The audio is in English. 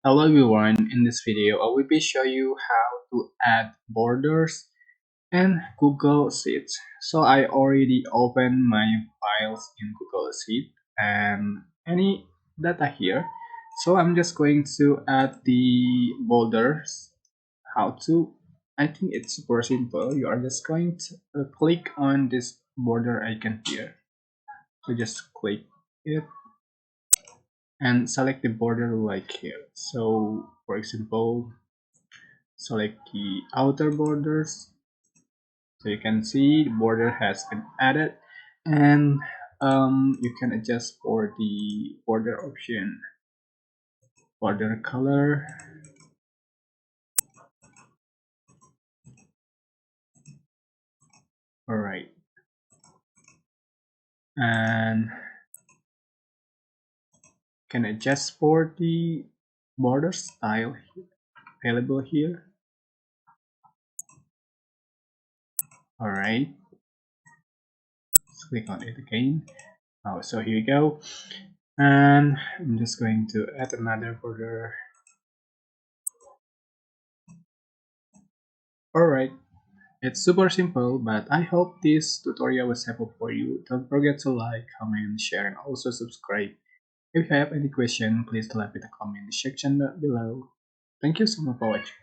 Hello everyone, in this video I will be show you how to add borders and Google Sheets. So I already opened my files in Google Sheet and any data here. So I'm just going to add the borders. How to? I think it's super simple. You are just going to click on this border icon here. So just click it and select the border like here. So for example, select the outer borders, so you can see the border has been added, and you can adjust for the border option, border color. All right, and can adjust for the border style available here. All right, let's click on it again. Oh, so here you go, and I'm just going to add another border. All right. It's super simple, but I hope this tutorial was helpful for you. Don't forget to like, comment, share, and also subscribe. If you have any question, please leave it in the comment section below. Thank you so much for watching.